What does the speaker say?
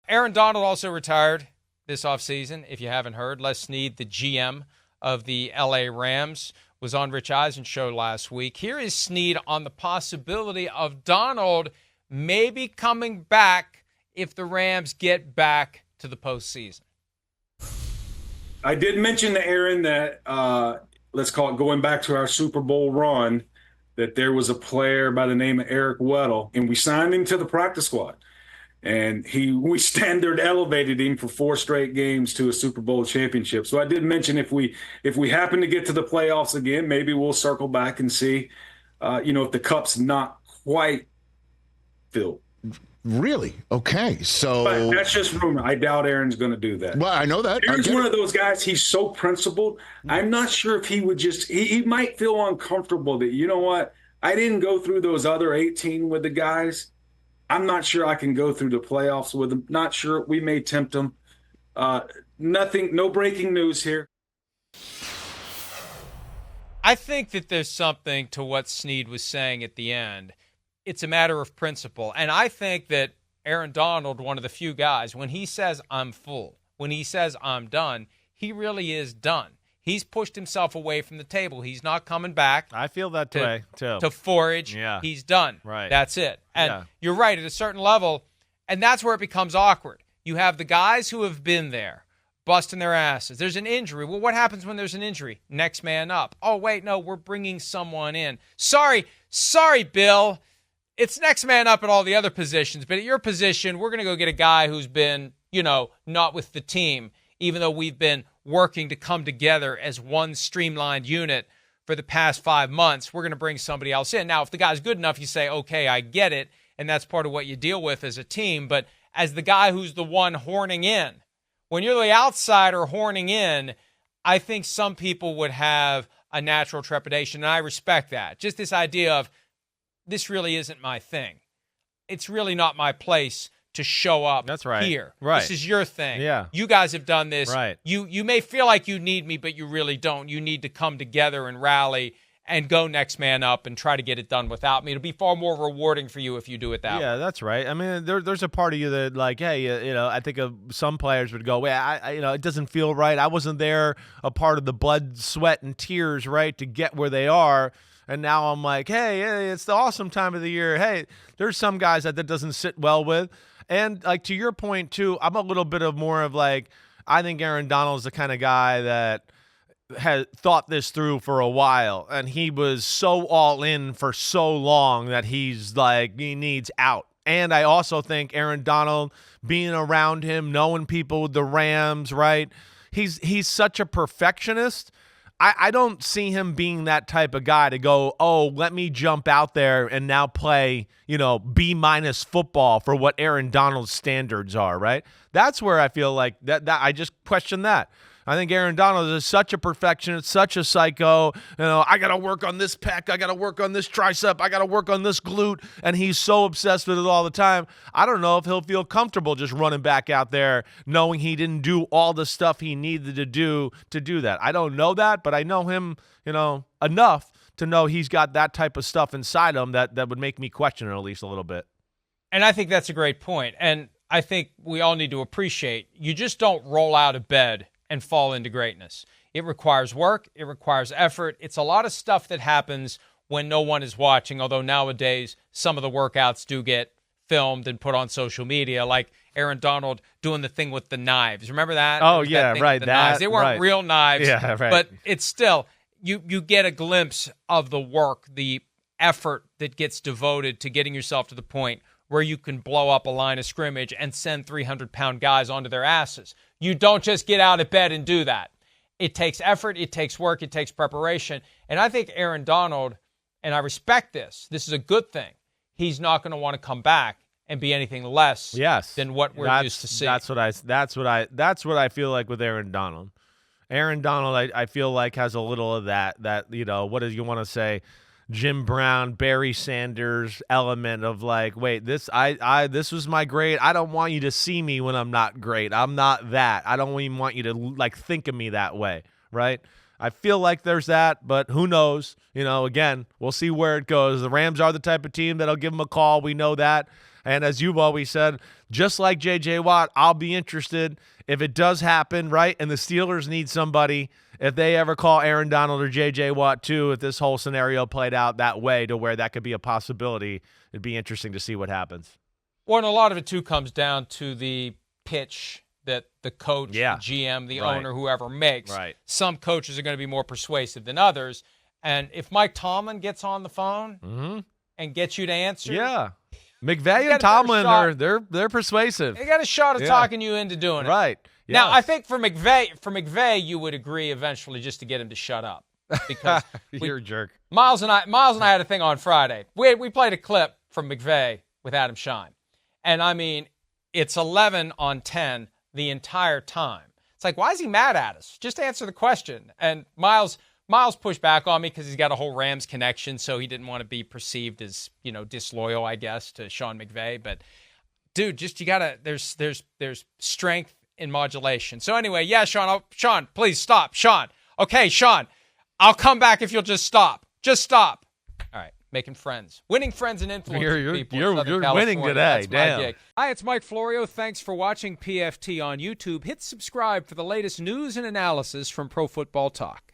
Aaron Donald also retired this offseason, if you haven't heard. Les Snead, the GM of the L.A. Rams, was on Rich Eisen's show last week. Here is Snead on the possibility of Donald maybe coming back if the Rams get back to the postseason. I did mention to Aaron that, let's call it going back to our Super Bowl run, that there was a player by the name of Eric Weddle, and we signed him to the practice squad. And we standard elevated him for 4 straight games to a Super Bowl championship. So I did mention if we happen to get to the playoffs again, maybe we'll circle back and see, if the cup's not quite filled. Really? Okay. So but that's just rumor. I doubt Aaron's going to do that. Well, I know that. Aaron's one of those guys. He's so principled. I'm not sure if he would he might feel uncomfortable that, you know what? I didn't go through those other 18 with the guys. I'm not sure I can go through the playoffs with them. Not sure. We may tempt him. No breaking news here. I think that there's something to what Snead was saying at the end. It's a matter of principle. And I think that Aaron Donald, one of the few guys, when he says I'm full, when he says I'm done, he really is done. He's pushed himself away from the table. He's not coming back. I feel that way, too. To forage. Yeah. He's done. Right. That's it. And you're right, at a certain level, and that's where it becomes awkward. You have the guys who have been there, busting their asses. There's an injury. Well, what happens when there's an injury? Next man up. Oh, wait, no, we're bringing someone in. Sorry, Bill. It's next man up at all the other positions, but at your position, we're going to go get a guy who's been, not with the team, even though we've been working to come together as one streamlined unit for the past 5 months. We're going to bring somebody else in. Now, if the guy's good enough, you say, okay, I get it, and that's part of what you deal with as a team. But as the guy who's the one horning in, when you're the outsider horning in, I think some people would have a natural trepidation, and I respect that. Just this idea of, this really isn't my thing. It's really not my place to show up here. Right. This is your thing. Yeah. You guys have done this. Right. You may feel like you need me, but you really don't. You need to come together and rally and go next man up and try to get it done without me. It'll be far more rewarding for you if you do it that way. Yeah, that's right. I mean, there's a part of you that, like, hey, I think of some players would go, well, it doesn't feel right. I wasn't there a part of the blood, sweat, and tears, right, to get where they are. And now I'm like, hey, it's the awesome time of the year. Hey, there's some guys that doesn't sit well with. And, like, to your point, too, I'm a little bit of more of, like, I think Aaron Donald's the kind of guy that has thought this through for a while. And he was so all in for so long that he's, like, he needs out. And I also think Aaron Donald, being around him, knowing people with the Rams, right, he's such a perfectionist. I don't see him being that type of guy to go, oh, let me jump out there and now play, B- football for what Aaron Donald's standards are, right? That's where I feel like that I just question that. I think Aaron Donald is such a perfectionist, such a psycho. I got to work on this pec. I got to work on this tricep. I got to work on this glute. And he's so obsessed with it all the time. I don't know if he'll feel comfortable just running back out there knowing he didn't do all the stuff he needed to do that. I don't know that, but I know him, enough to know he's got that type of stuff inside him that would make me question it at least a little bit. And I think that's a great point. And I think we all need to appreciate you just don't roll out of bed and fall into greatness. It requires work. It requires effort. It's a lot of stuff that happens when no one is watching, although nowadays some of the workouts do get filmed and put on social media, like Aaron Donald doing the thing with the knives. Remember that? Oh, yeah, right. Knives. They weren't real knives, yeah, right. But it's still, you get a glimpse of the work, the effort that gets devoted to getting yourself to the point where you can blow up a line of scrimmage and send 300-pound guys onto their asses. You don't just get out of bed and do that. It takes effort, it takes work, it takes preparation. And I think Aaron Donald, and I respect this is a good thing. He's not going to want to come back and be anything less than what we're used to seeing. That's what I feel like with Aaron Donald. Aaron Donald, I feel like has a little of that, what do you want to say, Jim Brown, Barry Sanders element of like, wait, this was my grade. I don't want you to see me when I'm not great. I'm not that. I don't even want you to like think of me that way, right? I feel like there's that, but who knows? Again, we'll see where it goes. The Rams are the type of team that'll give him a call. We know that. And as you've always said, just like J.J. Watt, I'll be interested if it does happen, right? And the Steelers need somebody. If they ever call Aaron Donald or J.J. Watt too, if this whole scenario played out that way to where that could be a possibility, it'd be interesting to see what happens. Well, and a lot of it, too, comes down to the pitch that the coach, the GM, the owner, whoever makes. Right. Some coaches are going to be more persuasive than others. And if Mike Tomlin gets on the phone and gets you to answer, McVay and Tomlin they're persuasive. They got a shot of talking you into doing it. Right. Yes. Now, I think for McVay, you would agree eventually just to get him to shut up because you're a jerk. Miles and I had a thing on Friday. We played a clip from McVay with Adam Shine, and I mean, it's 11 on 10 the entire time. It's like, why is he mad at us? Just answer the question. And Miles pushed back on me because he's got a whole Rams connection, so he didn't want to be perceived as, disloyal, I guess, to Sean McVay. But, dude, just you got to – there's strength in modulation. So, anyway, Sean, please stop. Sean. Okay, Sean, I'll come back if you'll just stop. Just stop. All right, making friends. Winning friends and influencing people. You're winning today. That's my gig. Hi, it's Mike Florio. Thanks for watching PFT on YouTube. Hit subscribe for the latest news and analysis from Pro Football Talk.